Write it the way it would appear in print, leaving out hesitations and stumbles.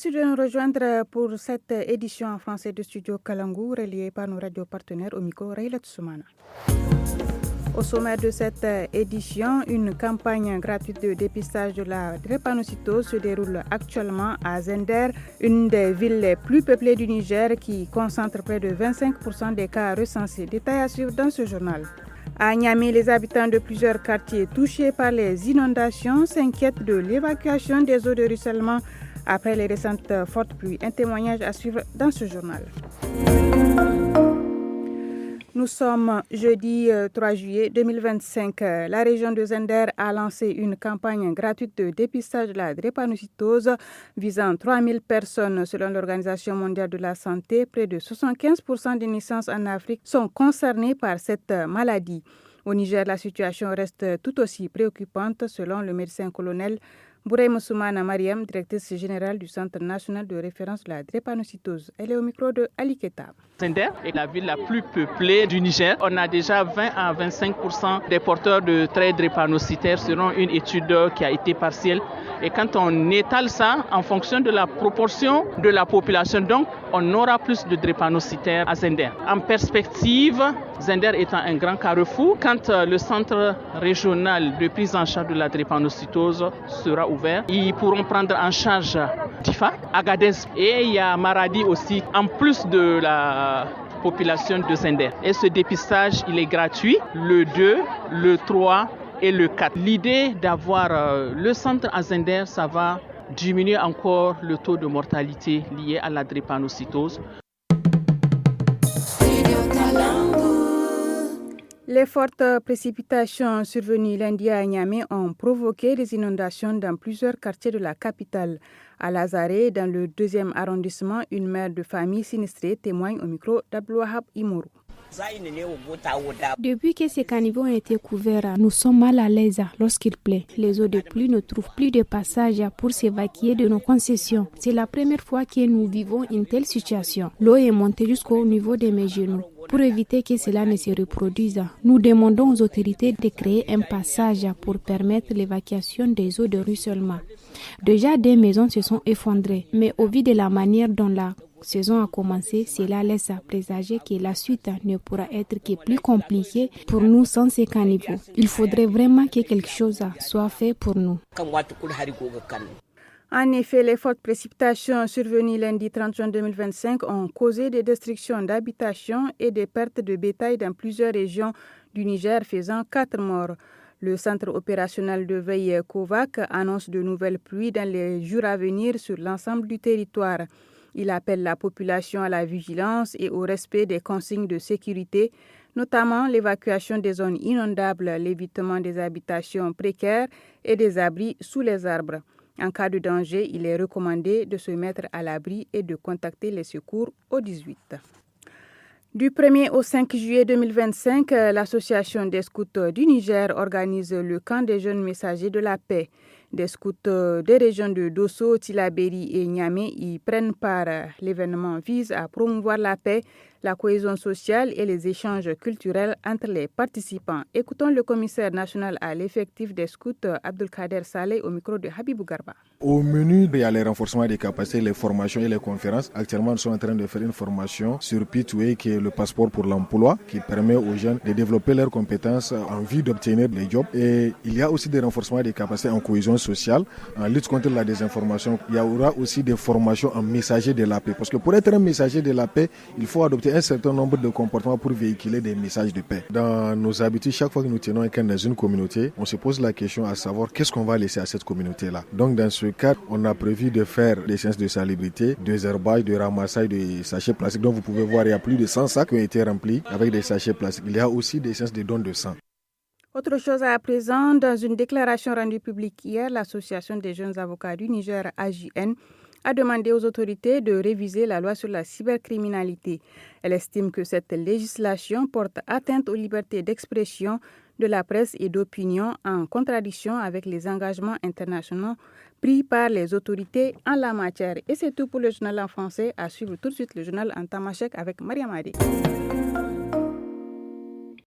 Merci de nous rejoindre pour cette édition en français de Studio Kalangu, reliée par nos radios partenaires au micro Rayla Tsoumana. Au sommet de cette édition, une campagne gratuite de dépistage de la drépanocytose se déroule actuellement à Zender, une des villes les plus peuplées du Niger qui concentre près de 25% des cas recensés. Détails à suivre dans ce journal. À Niamey, les habitants de plusieurs quartiers touchés par les inondations s'inquiètent de l'évacuation des eaux de ruissellement après les récentes fortes pluies. Un témoignage à suivre dans ce journal. Nous sommes jeudi 3 juillet 2025. La région de Zender a lancé une campagne gratuite de dépistage de la drépanocytose visant 3000 personnes. Selon l'Organisation mondiale de la santé, près de 75% des naissances en Afrique sont concernées par cette maladie. Au Niger, la situation reste tout aussi préoccupante selon le médecin-colonel Bouraï Moussoumana Mariam, directrice générale du Centre national de référence de la drépanocytose. Elle est au micro de Ali Keta. Zender est la ville la plus peuplée du Niger. On a déjà 20 à 25% des porteurs de traits drépanocytaires selon une étude qui a été partielle. Et quand on étale ça en fonction de la proportion de la population, donc on aura plus de drépanocytaires à Zender. En perspective, Zender étant un grand carrefour, quand le centre régional de prise en charge de la drépanocytose sera ouvert, ils pourront prendre en charge Difa, Agadez et il y a Maradi aussi, en plus de la population de Zender. Et ce dépistage, il est gratuit le 2, le 3 et le 4. L'idée d'avoir le centre à Zender, ça va diminuer encore le taux de mortalité lié à la drépanocytose. Les fortes précipitations survenues lundi à Niamey ont provoqué des inondations dans plusieurs quartiers de la capitale. À Lazare, dans le 2e arrondissement, une mère de famille sinistrée témoigne au micro d'Abdouahab Imourou. Depuis que ces caniveaux ont été couverts, nous sommes mal à l'aise lorsqu'il plaît. Les eaux de pluie ne trouvent plus de passage pour s'évacuer de nos concessions. C'est la première fois que nous vivons une telle situation. L'eau est montée jusqu'au niveau de mes genoux. Pour éviter que cela ne se reproduise, nous demandons aux autorités de créer un passage pour permettre l'évacuation des eaux de ruissellement. Déjà, des maisons se sont effondrées, mais au vu de la manière dont la saison a commencé, cela laisse présager que la suite ne pourra être que plus compliquée pour nous sans ces caniveaux. Il faudrait vraiment que quelque chose soit fait pour nous. En effet, les fortes précipitations survenues lundi 30 juin 2025 ont causé des destructions d'habitations et des pertes de bétail dans plusieurs régions du Niger, faisant 4 morts. Le centre opérationnel de veille COVAC annonce de nouvelles pluies dans les jours à venir sur l'ensemble du territoire. Il appelle la population à la vigilance et au respect des consignes de sécurité, notamment l'évacuation des zones inondables, l'évitement des habitations précaires et des abris sous les arbres. En cas de danger, il est recommandé de se mettre à l'abri et de contacter les secours au 18. Du 1er au 5 juillet 2025, l'Association des scouts du Niger organise le camp des jeunes messagers de la paix. Des scouts des régions de Dosso, Tillabéri et Niamey y prennent part. L'événement vise à promouvoir la paix, la cohésion sociale et les échanges culturels entre les participants. Écoutons le commissaire national à l'effectif des scouts, Abdelkader Saleh, au micro de Habibou Garba. Au menu, il y a les renforcements des capacités, les formations et les conférences. Actuellement, nous sommes en train de faire une formation sur Pitway, qui est le passeport pour l'emploi, qui permet aux jeunes de développer leurs compétences en vue d'obtenir des jobs. Et il y a aussi des renforcements des capacités en cohésion sociale, en lutte contre la désinformation. Il y aura aussi des formations en messager de la paix. Parce que pour être un messager de la paix, il faut adopter un certain nombre de comportements pour véhiculer des messages de paix. Dans nos habitudes, chaque fois que nous tenons un camp dans une communauté, on se pose la question à savoir qu'est-ce qu'on va laisser à cette communauté-là. Donc dans ce cadre, on a prévu de faire des séances de salubrité, de désherbage, de ramassage de sachets plastiques. Donc vous pouvez voir, il y a plus de 100 sacs qui ont été remplis avec des sachets plastiques. Il y a aussi des séances de dons de sang. Autre chose à présent, dans une déclaration rendue publique hier, l'Association des jeunes avocats du Niger, AJN, a demandé aux autorités de réviser la loi sur la cybercriminalité. Elle estime que cette législation porte atteinte aux libertés d'expression, de la presse et d'opinion, en contradiction avec les engagements internationaux pris par les autorités en la matière. Et c'est tout pour le journal en français. À suivre tout de suite le journal en tamashek avec Mariam Adé.